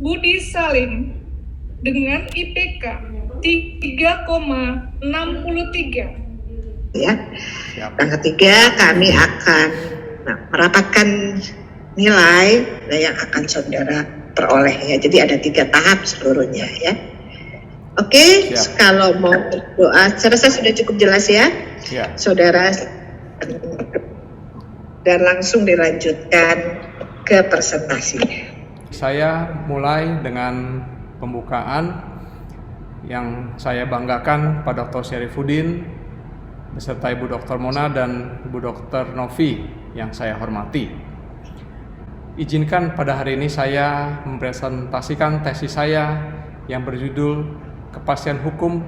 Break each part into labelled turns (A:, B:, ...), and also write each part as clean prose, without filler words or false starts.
A: Budi Salim dengan IPK 3,63.
B: Ya. Yang ketiga, kami akan merapatkan nilai yang akan saudara peroleh ya. Jadi ada 3 tahap seluruhnya ya. Oke, kalau mau berdoa, saya rasa sudah cukup jelas ya. Saudara, dan langsung dilanjutkan ke presentasinya.
C: Saya mulai dengan pembukaan yang saya banggakan Pak Dr. Syarifuddin beserta Ibu Dr. Mona dan Ibu Dr. Novi yang saya hormati. Izinkan pada hari ini saya mempresentasikan tesis saya yang berjudul Kepastian Hukum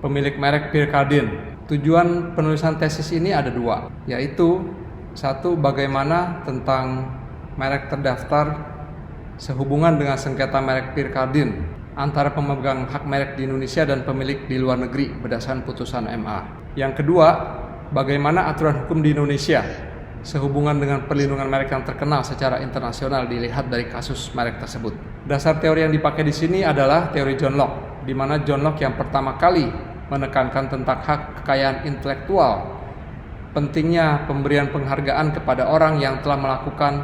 C: Pemilik Merek Pirkadin. Tujuan penulisan tesis ini ada 2, yaitu 1, bagaimana tentang merek terdaftar sehubungan dengan sengketa merek Pirkadin antara pemegang hak merek di Indonesia dan pemilik di luar negeri berdasarkan putusan MA. Yang kedua, bagaimana aturan hukum di Indonesia sehubungan dengan perlindungan merek yang terkenal secara internasional dilihat dari kasus merek tersebut. Dasar teori yang dipakai di sini adalah teori John Locke, di mana John Locke yang pertama kali menekankan tentang hak kekayaan intelektual, pentingnya pemberian penghargaan kepada orang yang telah melakukan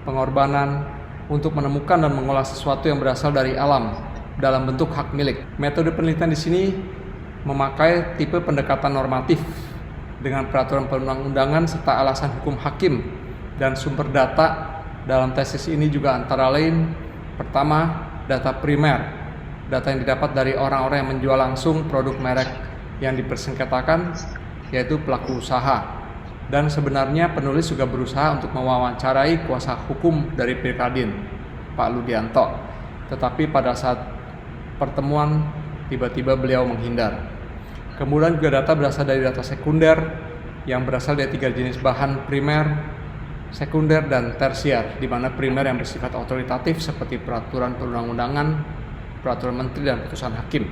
C: pengorbanan untuk menemukan dan mengolah sesuatu yang berasal dari alam dalam bentuk hak milik. Metode penelitian di sini memakai tipe pendekatan normatif dengan peraturan perundang-undangan serta alasan hukum hakim, dan sumber data dalam tesis ini juga antara lain: pertama, data primer, data yang didapat dari orang-orang yang menjual langsung produk merek yang dipersengketakan, yaitu pelaku usaha. Dan sebenarnya penulis juga berusaha untuk mewawancarai kuasa hukum dari Pirkadin, Pak Ludianto. Tetapi pada saat pertemuan, tiba-tiba beliau menghindar. Kemudian juga data berasal dari data sekunder yang berasal dari 3 jenis bahan: primer, sekunder, dan tersier, di mana primer yang bersifat otoritatif seperti peraturan perundang-undangan, peraturan menteri, dan putusan hakim.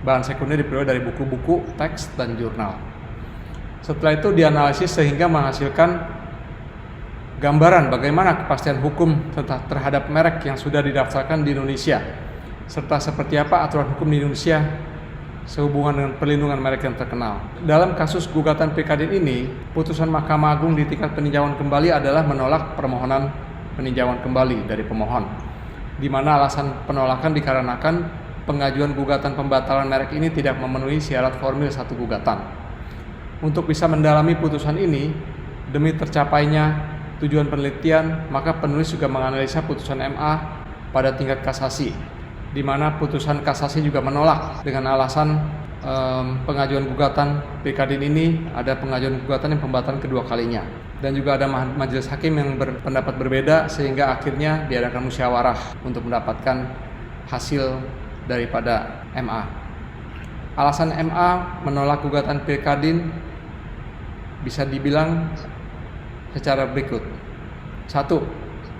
C: Bahan sekunder diperoleh dari buku-buku, teks, dan jurnal. Setelah itu dianalisis sehingga menghasilkan gambaran bagaimana kepastian hukum terhadap merek yang sudah didaftarkan di Indonesia, serta seperti apa aturan hukum di Indonesia sehubungan dengan perlindungan merek yang terkenal. Dalam kasus gugatan Pirkadin ini, putusan Mahkamah Agung di tingkat peninjauan kembali adalah menolak permohonan peninjauan kembali dari pemohon, di mana alasan penolakan dikarenakan pengajuan gugatan pembatalan merek ini tidak memenuhi syarat formil 1 gugatan. Untuk bisa mendalami putusan ini, demi tercapainya tujuan penelitian, maka penulis juga menganalisa putusan MA pada tingkat kasasi, di mana putusan kasasi juga menolak dengan alasan pengajuan gugatan Pirkadin ini ada pengajuan gugatan yang pembatalan kedua kalinya, dan juga ada majelis hakim yang berpendapat berbeda, sehingga akhirnya diadakan musyawarah untuk mendapatkan hasil daripada MA. Alasan MA menolak gugatan Pirkadin bisa dibilang secara berikut. 1.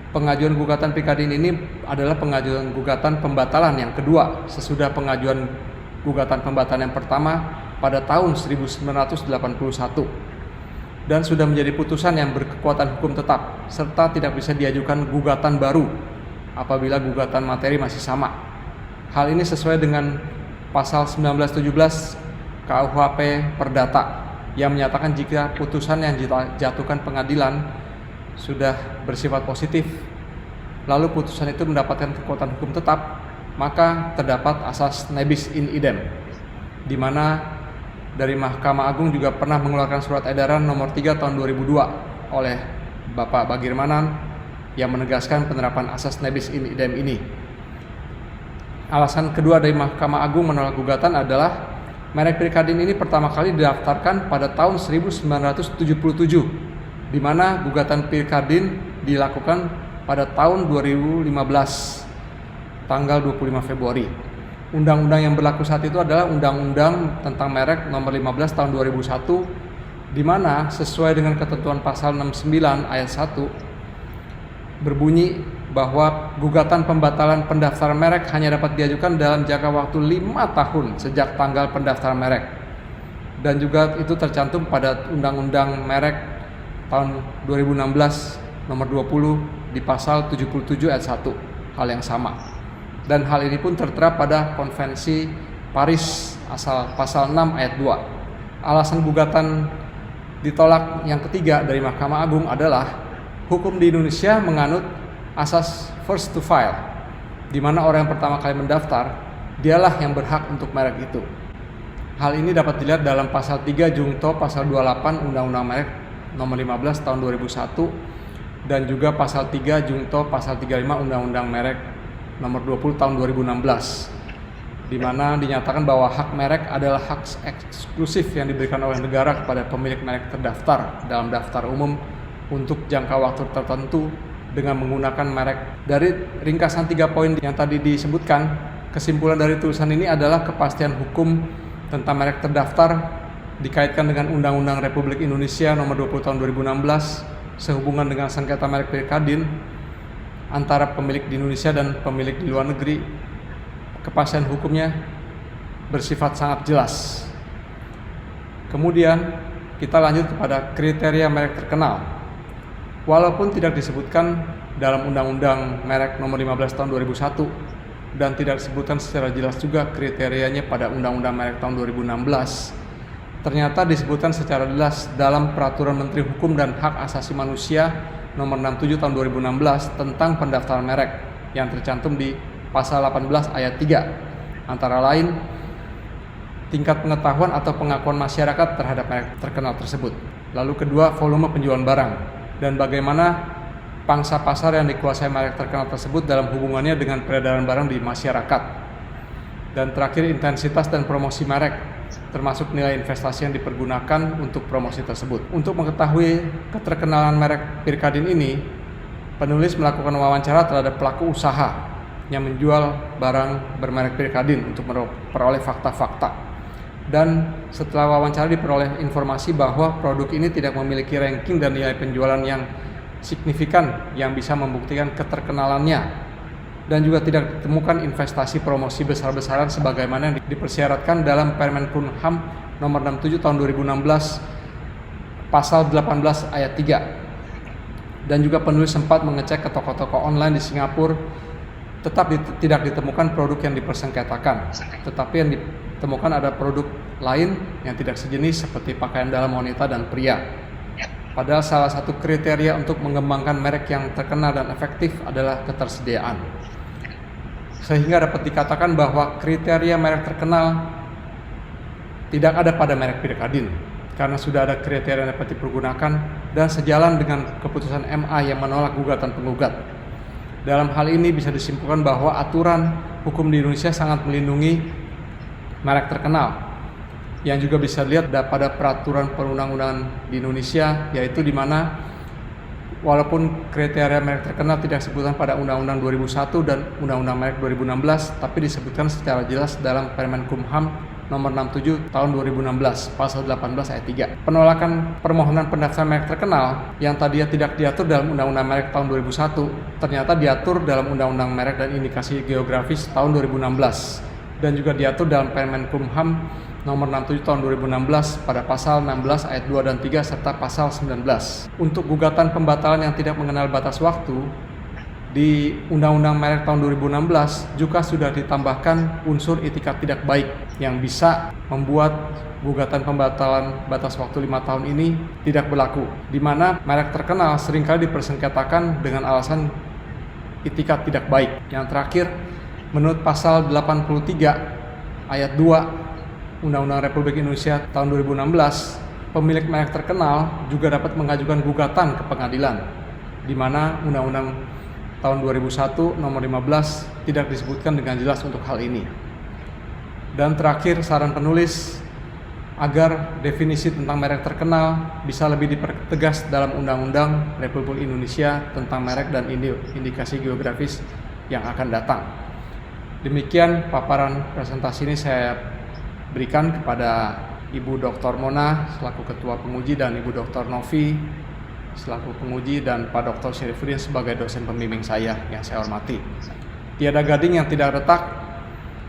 C: Pengajuan gugatan Pirkadin ini adalah pengajuan gugatan pembatalan yang kedua sesudah pengajuan gugatan pembatalan yang pertama pada tahun 1981, dan sudah menjadi putusan yang berkekuatan hukum tetap, serta tidak bisa diajukan gugatan baru apabila gugatan materi masih sama. Hal ini sesuai dengan pasal 1917 KUHP Perdata yang menyatakan jika putusan yang dijatuhkan pengadilan sudah bersifat positif, lalu putusan itu mendapatkan kekuatan hukum tetap, maka terdapat asas nebis in idem, di mana dari Mahkamah Agung juga pernah mengeluarkan surat edaran nomor 3 tahun 2002 oleh Bapak Bagirmanan yang menegaskan penerapan asas nebis in idem ini. Alasan kedua dari Mahkamah Agung menolak gugatan adalah merek Pirkadin ini pertama kali didaftarkan pada tahun 1977, di mana gugatan Pirkadin dilakukan pada tahun 2015, tanggal 25 Februari. Undang-undang yang berlaku saat itu adalah Undang-Undang tentang Merek Nomor 15 Tahun 2001, di mana sesuai dengan ketentuan pasal 69 ayat 1 berbunyi bahwa gugatan pembatalan pendaftaran merek hanya dapat diajukan dalam jangka waktu 5 tahun sejak tanggal pendaftaran merek. Dan juga itu tercantum pada Undang-Undang Merek tahun 2016 nomor 20 di pasal 77 ayat 1, hal yang sama. dan hal ini pun tertera pada Konvensi Paris asal pasal 6 ayat 2. Alasan gugatan ditolak yang ketiga dari Mahkamah Agung adalah hukum di Indonesia menganut asas first to file, di mana orang yang pertama kali mendaftar dialah yang berhak untuk merek itu. Hal ini dapat dilihat dalam pasal 3 Jungto pasal 28 Undang-Undang Merek nomor 15 tahun 2001 dan juga pasal 3 Jungto pasal 35 Undang-Undang Merek nomor 20 tahun 2016, di mana dinyatakan bahwa hak merek adalah hak eksklusif yang diberikan oleh negara kepada pemilik merek terdaftar dalam daftar umum untuk jangka waktu tertentu dengan menggunakan merek. Dari ringkasan 3 poin yang tadi disebutkan, kesimpulan dari tulisan ini adalah kepastian hukum tentang merek terdaftar dikaitkan dengan Undang-Undang Republik Indonesia nomor 20 tahun 2016 sehubungan dengan sengketa merek Pirkadin antara pemilik di Indonesia dan pemilik di luar negeri. Kepastian hukumnya bersifat sangat jelas. Kemudian kita lanjut kepada kriteria merek terkenal. Walaupun tidak disebutkan dalam Undang-Undang Merek nomor 15 tahun 2001 dan tidak disebutkan secara jelas juga kriterianya pada Undang-Undang Merek tahun 2016, ternyata disebutkan secara jelas dalam Peraturan Menteri Hukum dan Hak Asasi Manusia nomor 67 tahun 2016 tentang pendaftaran merek yang tercantum di pasal 18 ayat 3, antara lain tingkat pengetahuan atau pengakuan masyarakat terhadap merek terkenal tersebut. Lalu kedua, volume penjualan barang dan bagaimana pangsa pasar yang dikuasai merek terkenal tersebut dalam hubungannya dengan peredaran barang di masyarakat. Dan terakhir, intensitas dan promosi merek termasuk nilai investasi yang dipergunakan untuk promosi tersebut. Untuk mengetahui keterkenalan merek Pirkadin ini, penulis melakukan wawancara terhadap pelaku usaha yang menjual barang bermerek Pirkadin untuk memperoleh fakta-fakta. Dan setelah wawancara diperoleh informasi bahwa produk ini tidak memiliki ranking dan nilai penjualan yang signifikan yang bisa membuktikan keterkenalannya, dan juga tidak ditemukan investasi promosi besar-besaran sebagaimana yang dipersyaratkan dalam Permenkumham nomor 67 tahun 2016 pasal 18 ayat 3. Dan juga penulis sempat mengecek ke toko-toko online di Singapura, tetap tidak ditemukan produk yang dipersengketakan, tetapi yang ditemukan ada produk lain yang tidak sejenis seperti pakaian dalam wanita dan pria. Padahal salah satu kriteria untuk mengembangkan merek yang terkenal dan efektif adalah ketersediaan. Sehingga dapat dikatakan bahwa kriteria merek terkenal tidak ada pada merek Pirkadin karena sudah ada kriteria yang dapat dipergunakan dan sejalan dengan keputusan MA yang menolak gugatan penggugat. Dalam hal ini bisa disimpulkan bahwa aturan hukum di Indonesia sangat melindungi merek terkenal, yang juga bisa dilihat pada peraturan perundang-undangan di Indonesia, yaitu di mana walaupun kriteria merek terkenal tidak disebutkan pada Undang-Undang 2001 dan Undang-Undang Merek 2016, tapi disebutkan secara jelas dalam Permenkumham nomor 67 tahun 2016 pasal 18 ayat 3. Penolakan permohonan pendaftaran merek terkenal yang tadinya tidak diatur dalam Undang-Undang Merek tahun 2001 ternyata diatur dalam Undang-Undang Merek dan Indikasi Geografis tahun 2016 dan juga diatur dalam Permenkumham nomor 67 tahun 2016 pada pasal 16 ayat 2 dan 3 serta pasal 19. Untuk gugatan pembatalan yang tidak mengenal batas waktu di Undang-Undang Merek tahun 2016 juga sudah ditambahkan unsur itikat tidak baik yang bisa membuat gugatan pembatalan batas waktu 5 tahun ini tidak berlaku, di mana merek terkenal seringkali dipersengketakan dengan alasan itikat tidak baik. Yang terakhir, menurut pasal 83 ayat 2 Undang-Undang Republik Indonesia tahun 2016, pemilik merek terkenal juga dapat mengajukan gugatan ke pengadilan, di mana Undang-Undang tahun 2001 nomor 15 tidak disebutkan dengan jelas untuk hal ini. Dan terakhir, saran penulis agar definisi tentang merek terkenal bisa lebih dipertegas dalam Undang-Undang Republik Indonesia tentang merek dan indikasi geografis yang akan datang. Demikian paparan presentasi ini saya berikan kepada Ibu Dr. Mona selaku Ketua Penguji dan Ibu Dr. Novi selaku penguji dan Pak Dr. Syarifudin sebagai dosen pembimbing saya yang saya hormati. Tiada gading yang tidak retak,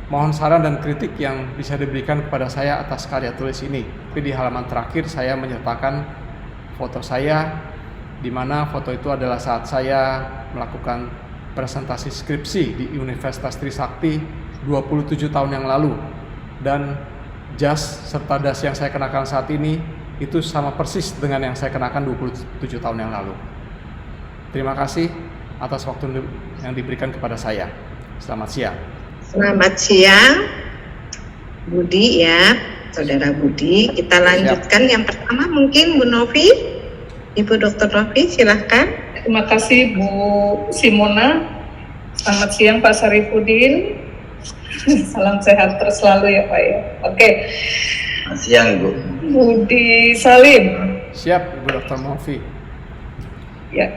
C: mohon saran dan kritik yang bisa diberikan kepada saya atas karya tulis ini. Tapi di halaman terakhir saya menyertakan foto saya, di mana foto itu adalah saat saya melakukan presentasi skripsi di Universitas Trisakti 27 tahun yang lalu, dan jas serta das yang saya kenakan saat ini itu sama persis dengan yang saya kenakan 27 tahun yang lalu. Terima kasih atas waktu yang diberikan kepada saya. Selamat siang.
B: Selamat siang, Budi ya, Saudara Budi. Kita lanjutkan. Yang pertama mungkin Bu Novi, Ibu Dr. Novi, silahkan.
A: Terima kasih Bu Simona. Selamat siang Pak Syarifudin. Salam sehat terus selalu ya Pak ya. Oke.
D: Selamat siang Ibu.
A: Budi Salim.
C: Siap Ibu Dr. Novi.
A: Ya.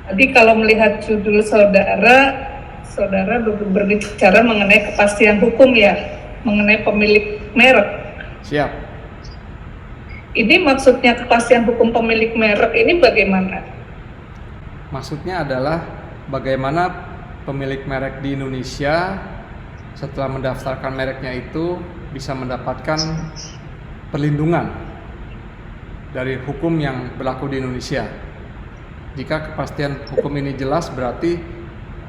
A: Tadi kalau melihat judul saudara berbicara mengenai kepastian hukum ya, mengenai pemilik merek.
C: Siap.
A: Ini maksudnya kepastian hukum pemilik merek ini bagaimana?
C: Maksudnya adalah bagaimana pemilik merek di Indonesia setelah mendaftarkan mereknya itu bisa mendapatkan perlindungan dari hukum yang berlaku di Indonesia. Jika kepastian hukum ini jelas, berarti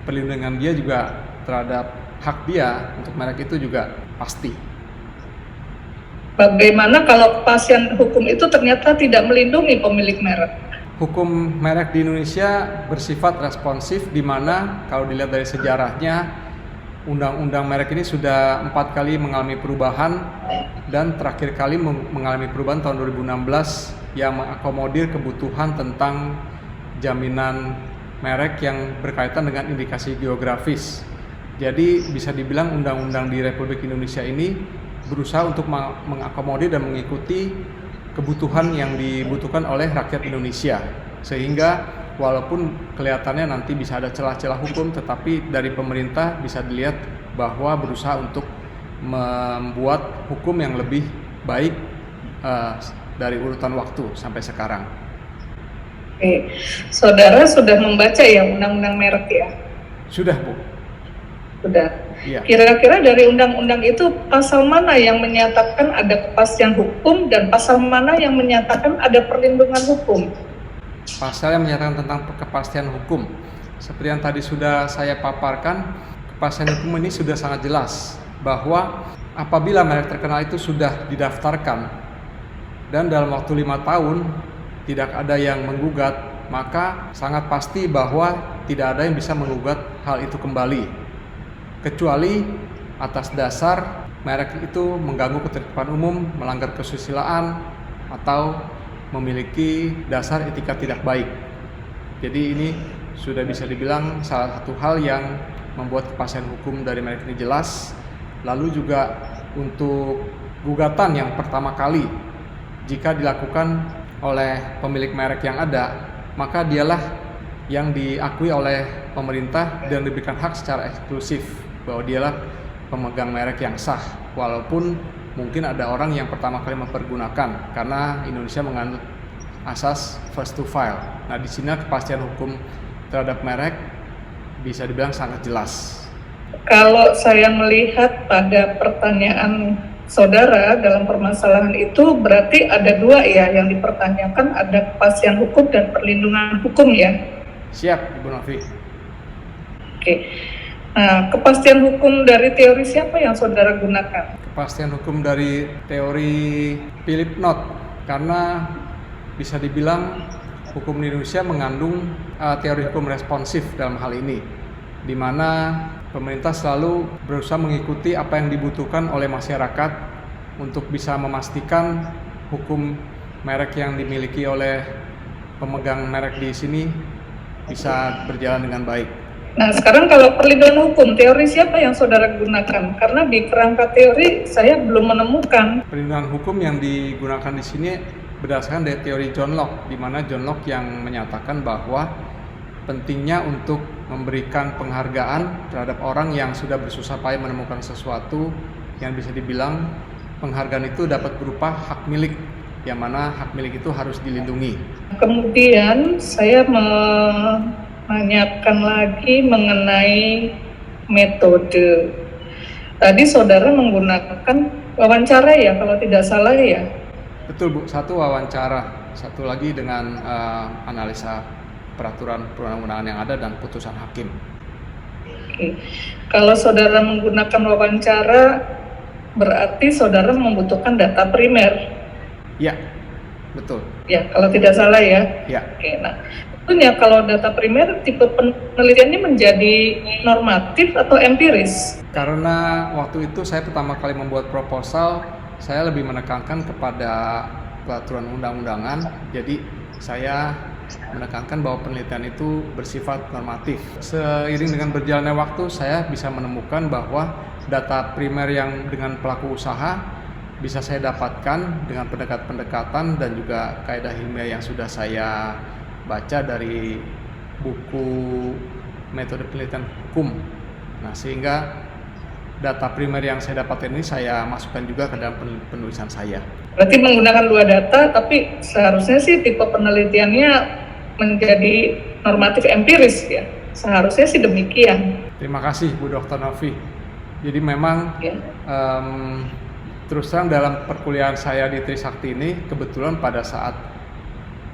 C: perlindungan dia juga terhadap hak dia untuk merek itu juga pasti.
A: Bagaimana kalau kepastian hukum itu ternyata tidak melindungi pemilik merek?
C: Hukum merek di Indonesia bersifat responsif, di mana kalau dilihat dari sejarahnya, undang-undang merek ini sudah 4 kali mengalami perubahan, dan terakhir kali mengalami perubahan tahun 2016 yang mengakomodir kebutuhan tentang jaminan merek yang berkaitan dengan indikasi geografis. Jadi bisa dibilang undang-undang di Republik Indonesia ini berusaha untuk mengakomodir dan mengikuti kebutuhan yang dibutuhkan oleh rakyat Indonesia, sehingga walaupun kelihatannya nanti bisa ada celah-celah hukum, tetapi dari pemerintah bisa dilihat bahwa berusaha untuk membuat hukum yang lebih baik dari urutan waktu sampai sekarang.
A: Oke. Saudara sudah membaca ya undang-undang merek ya?
C: Sudah Bu.
A: Sudah.
C: Iya.
A: Kira-kira dari undang-undang itu pasal mana yang menyatakan ada kepastian hukum dan pasal mana yang menyatakan ada perlindungan hukum?
C: Pasal yang menyatakan tentang kepastian hukum, seperti yang tadi sudah saya paparkan, kepastian hukum ini sudah sangat jelas bahwa apabila merek terkenal itu sudah didaftarkan dan dalam waktu 5 tahun tidak ada yang menggugat, maka sangat pasti bahwa tidak ada yang bisa menggugat hal itu kembali, kecuali atas dasar merek itu mengganggu ketertiban umum, melanggar kesusilaan, atau memiliki dasar etika tidak baik. Jadi ini sudah bisa dibilang salah satu hal yang membuat kepastian hukum dari merek ini jelas. Lalu juga untuk gugatan yang pertama kali, jika dilakukan oleh pemilik merek yang ada, maka dialah yang diakui oleh pemerintah dan diberikan hak secara eksklusif bahwa dialah pemegang merek yang sah, walaupun mungkin ada orang yang pertama kali mempergunakan, karena Indonesia menganut asas first to file. Nah, di sini kepastian hukum terhadap merek bisa dibilang sangat jelas.
A: Kalau saya melihat pada pertanyaan saudara dalam permasalahan itu, berarti ada 2 ya yang dipertanyakan, ada kepastian hukum dan perlindungan hukum ya?
C: Siap, Ibu Novi.
A: Oke. Nah, kepastian hukum dari teori siapa yang saudara gunakan?
C: Kepastian hukum dari teori Philip Knott, karena bisa dibilang hukum di Indonesia mengandung teori hukum responsif dalam hal ini, di mana pemerintah selalu berusaha mengikuti apa yang dibutuhkan oleh masyarakat untuk bisa memastikan hukum merek yang dimiliki oleh pemegang merek di sini bisa berjalan dengan baik.
A: Nah, sekarang kalau perlindungan hukum, teori siapa yang saudara gunakan? Karena di kerangka teori saya belum menemukan.
C: Perlindungan hukum yang digunakan di sini berdasarkan dari teori John Locke, di mana John Locke yang menyatakan bahwa pentingnya untuk memberikan penghargaan terhadap orang yang sudah bersusah payah menemukan sesuatu, yang bisa dibilang penghargaan itu dapat berupa hak milik, yang mana hak milik itu harus dilindungi.
A: Kemudian saya menanyakan lagi mengenai metode. Tadi saudara menggunakan wawancara ya, kalau tidak salah ya?
C: Betul Bu, satu wawancara, satu lagi dengan analisa peraturan perundang-undangan yang ada dan putusan hakim.
A: Oke. Kalau saudara menggunakan wawancara, berarti saudara membutuhkan data primer.
C: Ya, betul.
A: Ya, kalau tidak salah ya.
C: Ya.
A: Oke, nah tentunya kalau data primer tipe penelitiannya menjadi normatif atau empiris?
C: Karena waktu itu saya pertama kali membuat proposal, saya lebih menekankan kepada peraturan undang-undangan. Jadi saya menekankan bahwa penelitian itu bersifat normatif. Seiring dengan berjalannya waktu, saya bisa menemukan bahwa data primer yang dengan pelaku usaha bisa saya dapatkan dengan pendekatan dan juga kaidah ilmiah yang sudah saya baca dari buku metode penelitian hukum. Nah, sehingga data primer yang saya dapatkan ini saya masukkan juga ke dalam penulisan saya.
A: Berarti menggunakan dua data, tapi seharusnya sih tipe penelitiannya menjadi normatif empiris ya. Seharusnya sih demikian.
C: Terima kasih Bu Dr. Novi. Jadi memang
A: Ya.
C: Terus terang dalam perkuliahan saya di Trisakti ini, kebetulan pada saat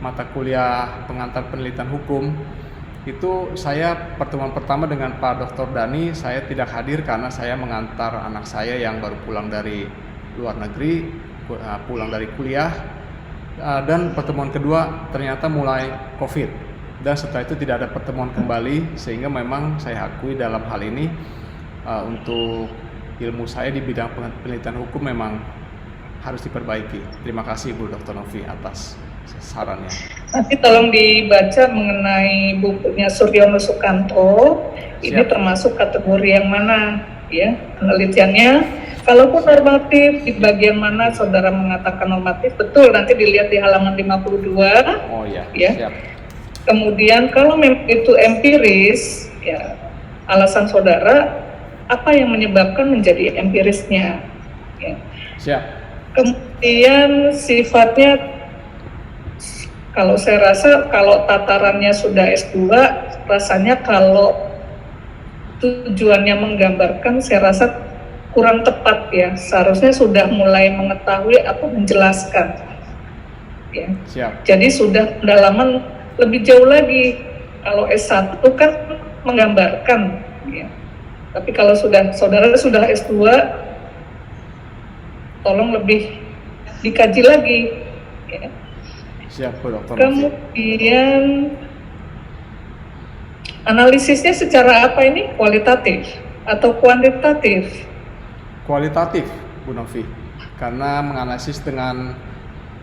C: mata kuliah pengantar penelitian hukum itu saya pertemuan pertama dengan Pak Dr. Dani, saya tidak hadir karena saya mengantar anak saya yang baru pulang dari luar negeri, pulang dari kuliah, dan pertemuan kedua ternyata mulai COVID, dan setelah itu tidak ada pertemuan kembali, sehingga memang saya akui dalam hal ini untuk ilmu saya di bidang penelitian hukum memang harus diperbaiki. Terima kasih Bu Dr. Novi atas sarannya.
A: Nanti tolong dibaca mengenai bukunya Suryono Sukanto. Ini
C: Siap.
A: termasuk kategori yang mana ya penelitiannya. Kalaupun normatif, di bagian mana saudara mengatakan normatif, betul nanti dilihat di halaman 52.
C: Oh iya,
A: Ya.
C: siap.
A: Kemudian kalau itu empiris, ya alasan saudara apa yang menyebabkan menjadi empirisnya. Ya.
C: Siap.
A: Kemudian sifatnya, kalau saya rasa kalau tatarannya sudah S2, rasanya kalau tujuannya menggambarkan, saya rasa kurang tepat ya. Seharusnya sudah mulai mengetahui atau menjelaskan. Ya.
C: Siap.
A: Jadi sudah pendalaman lebih jauh lagi. Kalau S1 kan menggambarkan. Ya. Tapi kalau saudara sudah S2, tolong lebih dikaji lagi. Ya.
C: Siap Bu Dr. Novi.
A: Kemudian analisisnya secara apa ini? Kualitatif atau kuantitatif?
C: Kualitatif Bu Novi, karena menganalisis dengan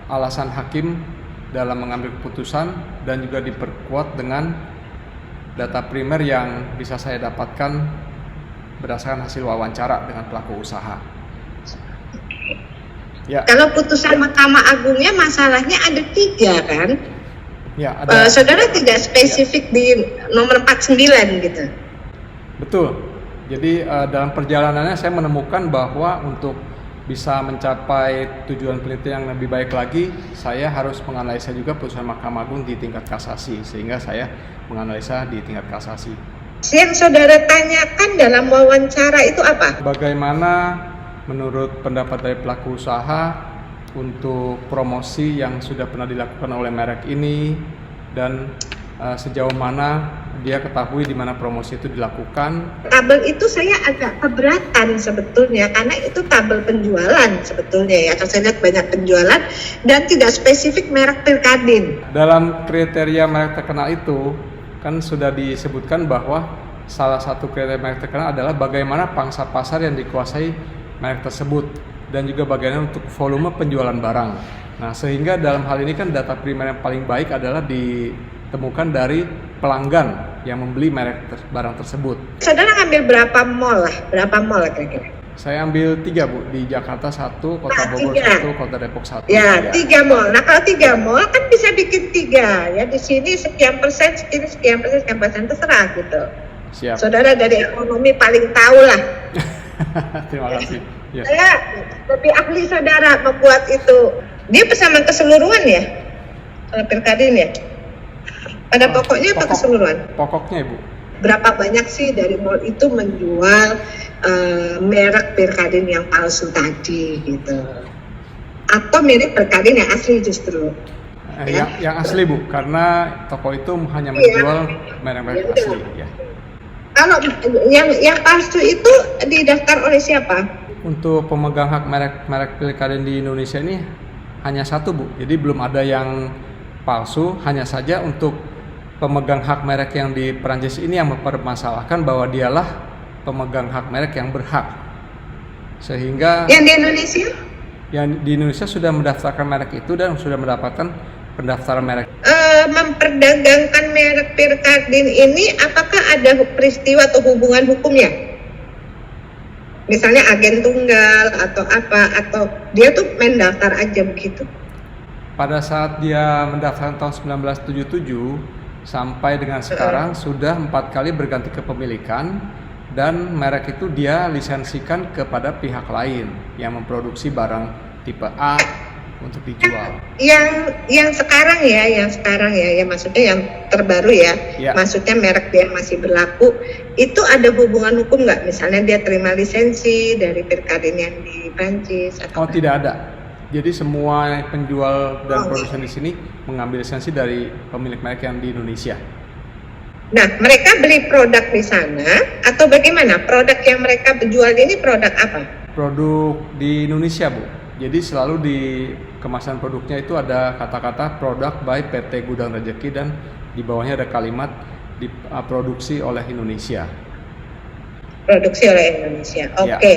C: alasan hakim dalam mengambil keputusan dan juga diperkuat dengan data primer yang bisa saya dapatkan berdasarkan hasil wawancara dengan pelaku usaha. Ya.
B: Kalau putusan Mahkamah Agungnya masalahnya ada 3 kan?
C: Ya, ada.
B: Saudara tidak spesifik di nomor 49 gitu.
C: Betul. Jadi dalam perjalanannya saya menemukan bahwa untuk bisa mencapai tujuan penelitian yang lebih baik lagi, saya harus menganalisa juga putusan Mahkamah Agung di tingkat kasasi, sehingga saya menganalisa di tingkat kasasi.
B: Yang saudara tanyakan dalam wawancara itu apa?
C: Bagaimana menurut pendapat dari pelaku usaha untuk promosi yang sudah pernah dilakukan oleh merek ini, dan sejauh mana dia ketahui di mana promosi itu dilakukan.
B: Tabel itu saya agak keberatan sebetulnya karena itu tabel penjualan sebetulnya ya. Kalau saya lihat banyak penjualan dan tidak spesifik merek Pirkadin.
C: Dalam kriteria merek terkenal itu kan sudah disebutkan bahwa salah satu kriteria merek terkenal adalah bagaimana pangsa pasar yang dikuasai merek tersebut dan juga bagaimana untuk volume penjualan barang. Nah, sehingga dalam hal ini kan data primer yang paling baik adalah ditemukan dari pelanggan yang membeli merek barang tersebut.
B: Saudara ngambil berapa mall lah? Berapa mall lah kira-kira?
C: Saya ambil 3 Bu, di Jakarta 1, Kota Bogor 1, Kota Depok 1.
B: Ya, 3 mall. Nah kalau 3 mall kan bisa bikin 3 ya. Di sini sekian persen, sini sekian persen, terserah gitu.
C: Siap.
B: Saudara dari ekonomi paling tahu lah.
C: Terima kasih. Ya.
B: Saya lebih ahli saudara membuat itu. Dia pesanan keseluruhan ya? Kalau Pirkadin ya? Pada pokoknya apa keseluruhan?
C: Pokoknya Ibu.
B: Berapa banyak sih dari mall itu menjual merek Pirkadin yang palsu tadi gitu? Atau mirip Pirkadin yang asli justru?
C: Yang asli Bu, karena toko itu hanya menjual merek-merek asli ya.
B: Kalau yang palsu itu didaftar oleh siapa?
C: Untuk pemegang hak merek Pilkadin di Indonesia ini hanya satu, Bu. Jadi belum ada yang palsu, hanya saja untuk pemegang hak merek yang di Perancis ini yang mempermasalahkan bahwa dialah pemegang hak merek yang berhak. Sehingga
B: Yang di Indonesia?
C: yang di Indonesia sudah mendaftarkan merek itu dan sudah mendapatkan pendaftaran merek.
B: Memperdagangkan merek Pirkadin ini apakah ada peristiwa atau hubungan hukumnya? Misalnya agen tunggal atau apa, atau dia tuh main daftar aja begitu?
C: Pada saat dia mendaftar tahun 1977 sampai dengan sekarang sudah 4 kali berganti kepemilikan dan merek itu dia lisensikan kepada pihak lain yang memproduksi barang tipe A untuk dijual.
B: Yang sekarang ya, maksudnya yang terbaru ya, maksudnya merek dia masih berlaku, itu ada hubungan hukum nggak? Misalnya dia terima lisensi dari Pirkadin yang di Prancis?
C: Oh, tidak ada. Jadi semua penjual dan produsen di sini mengambil lisensi dari pemilik merek yang di Indonesia.
B: Nah, mereka beli produk di sana atau bagaimana? Produk yang mereka jual ini produk apa?
C: Produk di Indonesia, Bu. Jadi selalu di kemasan produknya itu ada kata-kata produk by PT Gudang Rejeki dan di bawahnya ada kalimat diproduksi oleh Indonesia.
B: Produksi oleh Indonesia. Oke.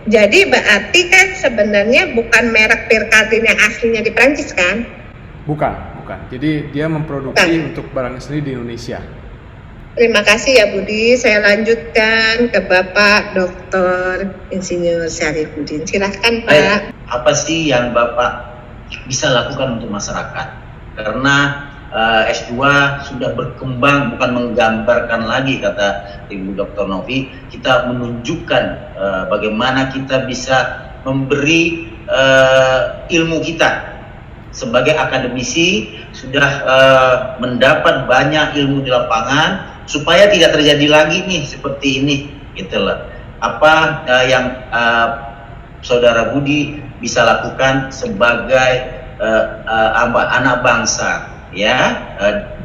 B: Jadi berarti kan sebenarnya bukan merek Pirkadin yang aslinya di Prancis kan?
C: Bukan. Jadi dia memproduksi untuk barangnya sendiri di Indonesia.
B: Terima kasih ya Budi. Saya lanjutkan ke Bapak Dr. Insinyur Syarifudin. Silahkan Pak.
D: Apa sih yang Bapak bisa lakukan untuk masyarakat? Karena S2 sudah berkembang, bukan menggambarkan lagi kata Ibu Dr. Novi, kita menunjukkan bagaimana kita bisa memberi ilmu kita sebagai akademisi, sudah mendapat banyak ilmu di lapangan supaya tidak terjadi lagi nih seperti ini gitu loh. Apa yang Saudara Budi bisa lakukan sebagai anak bangsa ya,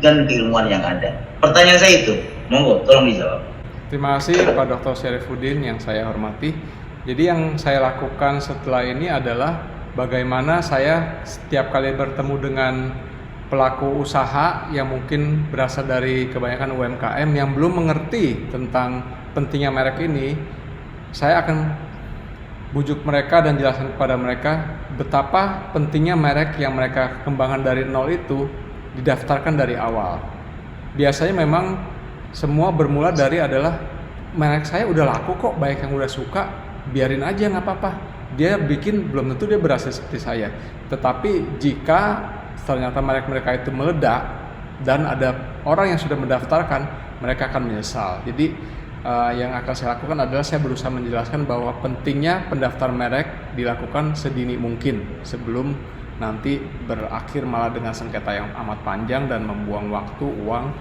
D: dengan keilmuan yang ada. Pertanyaan saya itu, monggo tolong dijawab.
C: Terima kasih Pak Dr. Syarifudin yang saya hormati. Jadi yang saya lakukan setelah ini adalah bagaimana saya setiap kali bertemu dengan pelaku usaha yang mungkin berasal dari kebanyakan UMKM yang belum mengerti tentang pentingnya merek ini, saya akan bujuk mereka dan jelaskan kepada mereka betapa pentingnya merek yang mereka kembangkan dari nol itu didaftarkan dari awal. Biasanya memang semua bermula dari adalah merek saya udah laku kok, banyak yang udah suka, biarin aja nggak apa-apa. Dia bikin belum tentu dia berhasil seperti saya. Tetapi jika ternyata merek mereka itu meledak dan ada orang yang sudah mendaftarkan, mereka akan menyesal. Jadi yang akan saya lakukan adalah saya berusaha menjelaskan bahwa pentingnya pendaftaran merek dilakukan sedini mungkin sebelum nanti berakhir malah dengan sengketa yang amat panjang dan membuang waktu, uang,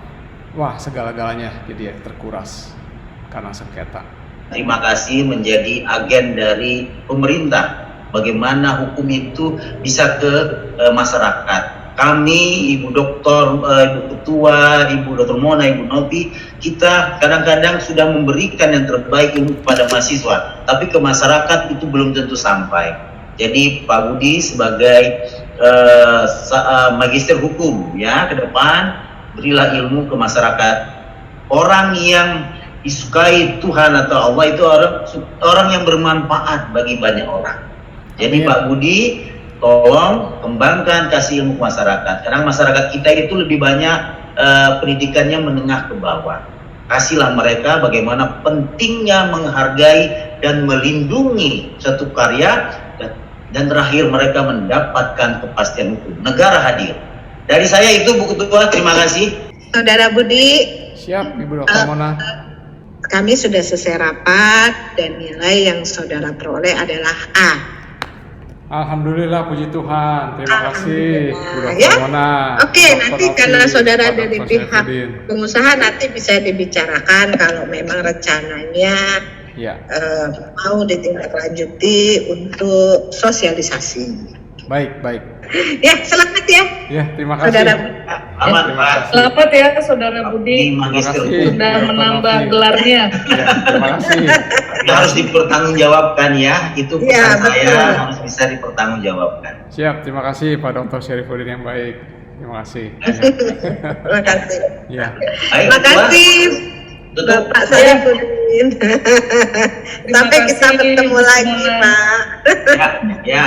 C: segala-galanya jadi terkuras karena sengketa.
D: Terima kasih menjadi agen dari pemerintah. Bagaimana hukum itu bisa ke masyarakat. Kami, Ibu Doktor, Ibu Ketua, Ibu Doktor Mona, Ibu Novi, kita kadang-kadang sudah memberikan yang terbaik kepada mahasiswa, tapi ke masyarakat itu belum tentu sampai. Jadi Pak Budi sebagai magister hukum ya, ke depan berilah ilmu ke masyarakat. Orang yang disukai Tuhan atau Allah itu orang yang bermanfaat bagi banyak orang. Jadi Pak Budi tolong kembangkan, kasih ilmu ke masyarakat. Karena masyarakat kita itu lebih banyak pendidikannya menengah ke bawah. Kasihlah mereka bagaimana pentingnya menghargai dan melindungi satu karya, dan terakhir mereka mendapatkan kepastian hukum. Negara hadir. Dari saya itu Bu Ketua, terima kasih.
B: Saudara Budi.
C: Siap Ibu Dr. Mona.
B: Kami sudah selesai rapat dan nilai yang saudara peroleh adalah A.
C: Alhamdulillah, puji Tuhan. Terima kasih Bu Dr.
B: Ya?
C: Mona.
B: Oke, nanti karena saudara
C: Pak
B: dari
C: Dr.
B: pihak
C: Syarifudin.
B: pengusaha nanti bisa dibicarakan kalau memang rencananya mau ditindaklanjuti untuk sosialisasi.
C: Baik.
B: Ya, selamat ya,
C: Ya, terima kasih.
B: saudara.
D: Selamat
C: Terima
D: Pak.
C: kasih.
A: Selamat ya Saudara Budi,
D: Di Magister
C: Terima
D: Hukum.
C: kasih.
A: sudah
C: Dr.
A: menambah
C: Novi.
A: gelarnya.
C: Ya, terima kasih.
D: Ya, harus dipertanggungjawabkan ya. Itu pesan
B: Ya,
D: saya
B: betul.
D: harus bisa dipertanggungjawabkan.
C: Siap, terima kasih Pak Dr. Syarifudin yang baik. Terima kasih.
B: Terima kasih.
C: Ya.
D: Baik,
B: Terima
D: Ketua.
B: kasih
D: Tutup.
B: Bapak Syarifudin. Sampai kita
A: kasih,
B: bertemu
A: Bu
B: lagi,
A: Mona.
B: Pak.
D: Ya, ya.